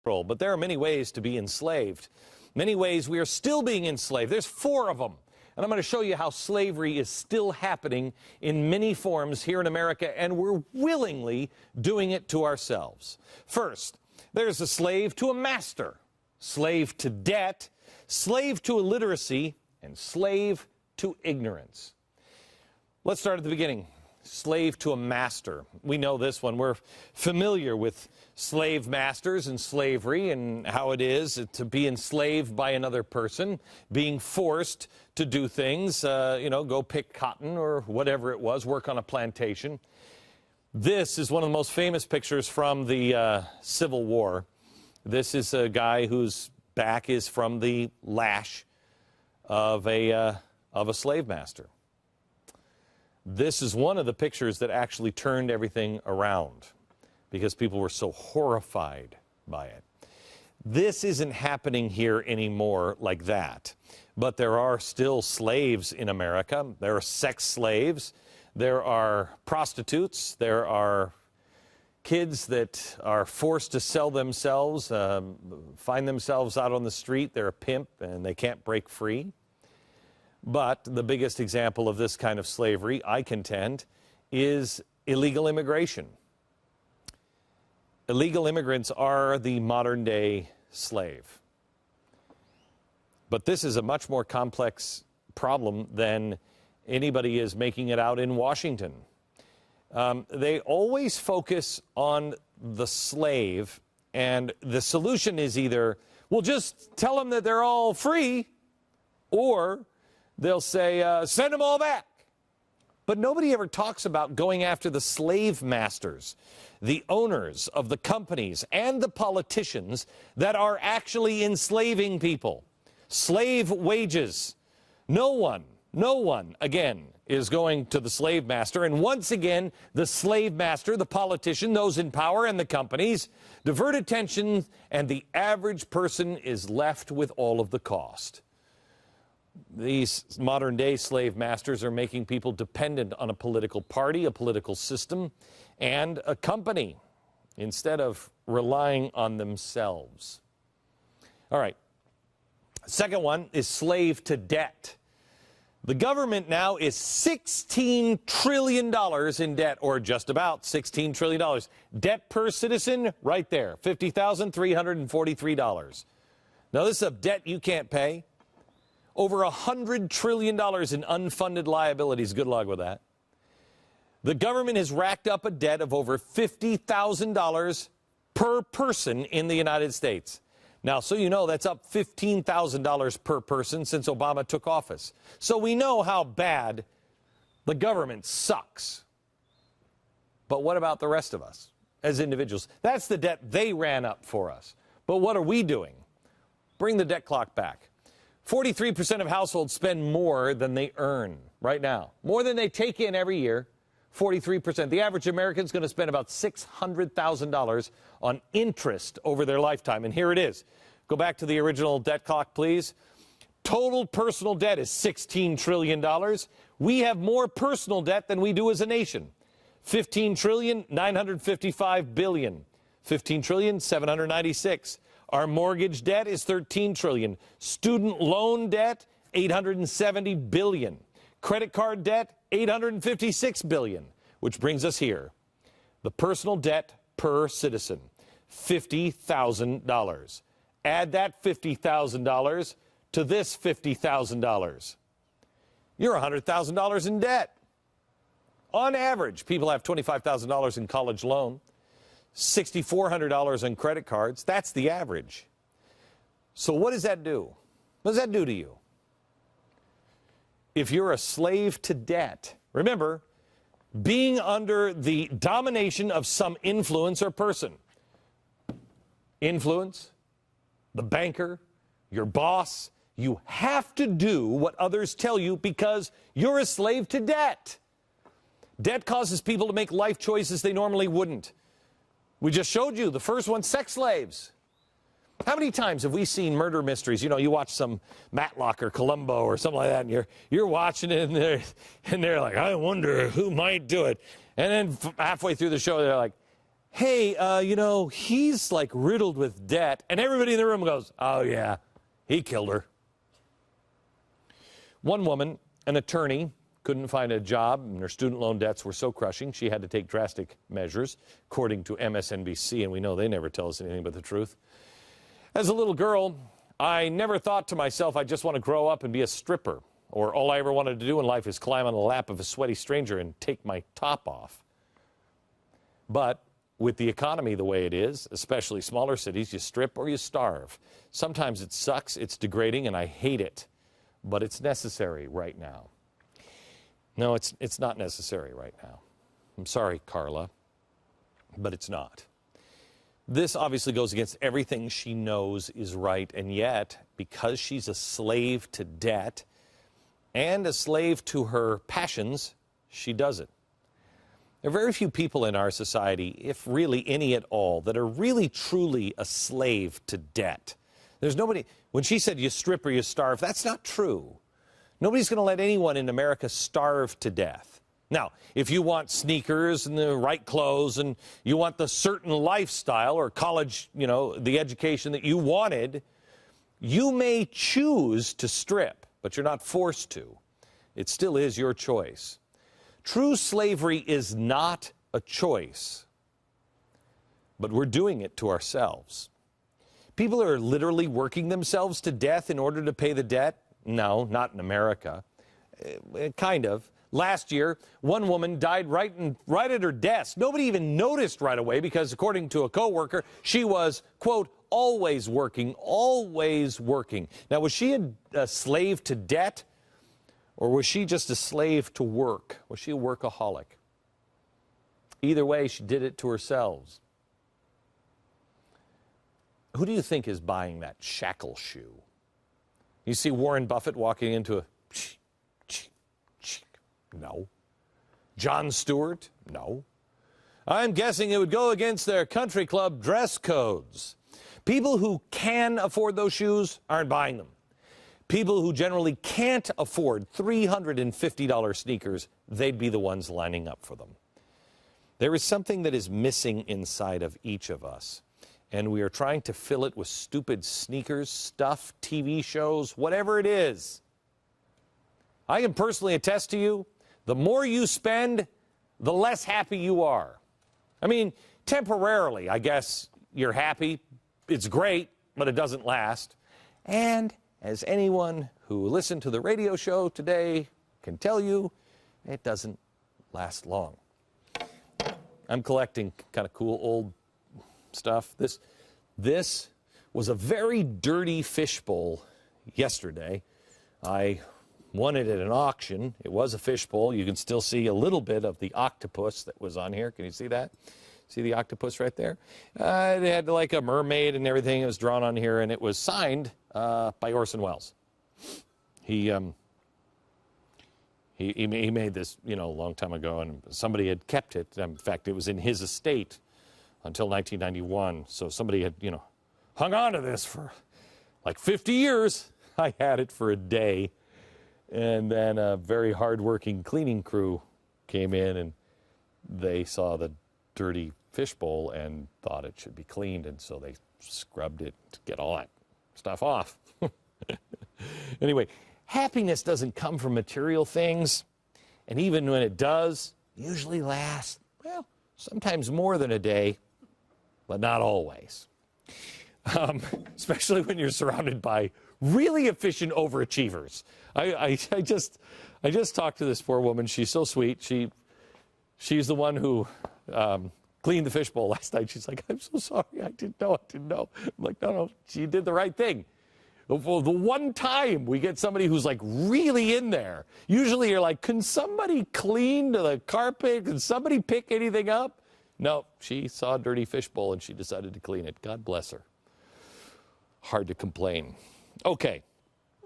But there are many ways to be enslaved. Many ways we are still being enslaved. There's 4 of them. And I'm going to show you how slavery is still happening in many forms here in America, and we're willingly doing it to ourselves. First, there's a slave to a master, slave to debt, slave to illiteracy, and slave to ignorance. Let's start at the beginning. Slave to a master. We know this one. We're familiar with slave masters and slavery and how it is to be enslaved by another person, being forced to do things, go pick cotton or whatever it was, work on a plantation. This is one of the most famous pictures from the Civil War. This is a guy whose back is from the lash of a slave master. This is one of the pictures that actually turned everything around because people were so horrified by it. This isn't happening here anymore like that, but there are still slaves in America. There are sex slaves. There are prostitutes. There are kids that are forced to sell themselves, find themselves out on the street. They're a pimp and they can't break free. But the biggest example of this kind of slavery, I contend, is illegal immigration. Illegal immigrants are the modern-day slave. But this is a much more complex problem than anybody is making it out in Washington. They always focus on the slave, and the solution is either, well, just tell them that they're all free, or they'll say, send them all back. But nobody ever talks about going after the slave masters, the owners of the companies and the politicians that are actually enslaving people. Slave wages. No one, again, is going to the slave master. And once again, the slave master, the politician, those in power and the companies divert attention, and the average person is left with all of the cost. These modern-day slave masters are making people dependent on a political party, a political system, and a company instead of relying on themselves. All right. Second one is slave to debt. The government now is $16 trillion in debt, or just about $16 trillion. Debt per citizen, right there, $50,343. Now, this is a debt you can't pay. Over $100 trillion in unfunded liabilities. Good luck with that. The government has racked up a debt of over $50,000 per person in the United States. Now, so you know, that's up $15,000 per person since Obama took office. So we know how bad the government sucks. But what about the rest of us as individuals? That's the debt they ran up for us. But what are we doing? Bring the debt clock back. 43% of households spend more than they earn right now. More than they take in every year, 43%. The average American is going to spend about $600,000 on interest over their lifetime. And here it is. Go back to the original debt clock, please. Total personal debt is $16 trillion. We have more personal debt than we do as a nation. $15,955 billion. $15,796. Our mortgage debt is $13 trillion. Student loan debt, $870 billion. Credit card debt, $856 billion, which brings us here. The personal debt per citizen, $50,000. Add that $50,000 to this $50,000. You're $100,000 in debt. On average, people have $25,000 in college loan. $6,400 on credit cards. That's the average. So what does that do? What does that do to you? If you're a slave to debt, remember, being under the domination of some influence or person. Influence, the banker, your boss, you have to do what others tell you because you're a slave to debt. Debt causes people to make life choices they normally wouldn't. We just showed you the first one, sex slaves. How many times have we seen murder mysteries? You know, you watch some Matlock or Columbo or something like that, and you're watching it, and they're like, I wonder who might do it. And then halfway through the show, they're like, hey, he's like riddled with debt. And everybody in the room goes, oh, yeah, he killed her. One woman, an attorney, couldn't find a job, and her student loan debts were so crushing she had to take drastic measures, according to MSNBC, and we know they never tell us anything but the truth. As a little girl, I never thought to myself, I just want to grow up and be a stripper, or all I ever wanted to do in life is climb on the lap of a sweaty stranger and take my top off. But with the economy the way it is, especially smaller cities, you strip or you starve. Sometimes it sucks, it's degrading, and I hate it. But it's necessary right now. No, it's not necessary right now. I'm sorry, Carla, but it's not. This obviously goes against everything she knows is right, and yet, because she's a slave to debt and a slave to her passions, she does it. There are very few people in our society, if really any at all, that are really truly a slave to debt. There's nobody, when she said you strip or you starve, that's not true. Nobody's going to let anyone in America starve to death. Now, if you want sneakers and the right clothes and you want the certain lifestyle or college, the education that you wanted, you may choose to strip, but you're not forced to. It still is your choice. True slavery is not a choice, but we're doing it to ourselves. People are literally working themselves to death in order to pay the debt? No, not in America. Kind of. Last year, one woman died right at her desk. Nobody even noticed right away because, according to a coworker, she was, quote, always working, always working. Now, was she a slave to debt, or was she just a slave to work? Was she a workaholic? Either way, she did it to herself. Who do you think is buying that shackle shoe? You see Warren Buffett walking into a... No. Jon Stewart? No. I'm guessing it would go against their country club dress codes. People who can afford those shoes aren't buying them. People who generally can't afford $350 sneakers, they'd be the ones lining up for them. There is something that is missing inside of each of us, and we are trying to fill it with stupid sneakers, stuff, TV shows, whatever it is. I can personally attest to you, the more you spend, the less happy you are. I mean, temporarily, I guess you're happy. It's great, but it doesn't last. And as anyone who listened to the radio show today can tell you, it doesn't last long. I'm collecting kind of cool old stuff. This was a very dirty fishbowl yesterday. I won it at an auction. It was a fishbowl. You can still see a little bit of the octopus that was on here. Can you see that? See the octopus right there? It had like a mermaid and everything. It was drawn on here, and it was signed by Orson Welles. He made this, a long time ago, and somebody had kept it. In fact, it was in his estate until 1991. So somebody had, hung on to this for like 50 years. I had it for a day. And then a very hard-working cleaning crew came in, and they saw the dirty fishbowl and thought it should be cleaned, and so they scrubbed it to get all that stuff off. Anyway, happiness doesn't come from material things, and even when it does, it usually lasts, sometimes more than a day, but not always. Especially when you're surrounded by really efficient overachievers. I just talked to this poor woman. She's so sweet. She's the one who cleaned the fishbowl last night. She's like, I'm so sorry. I didn't know. I'm like, no, she did the right thing. Well, the one time we get somebody who's like really in there, usually you're like, can somebody clean the carpet? Can somebody pick anything up? No, she saw a dirty fishbowl and she decided to clean it. God bless her. Hard to complain. Okay,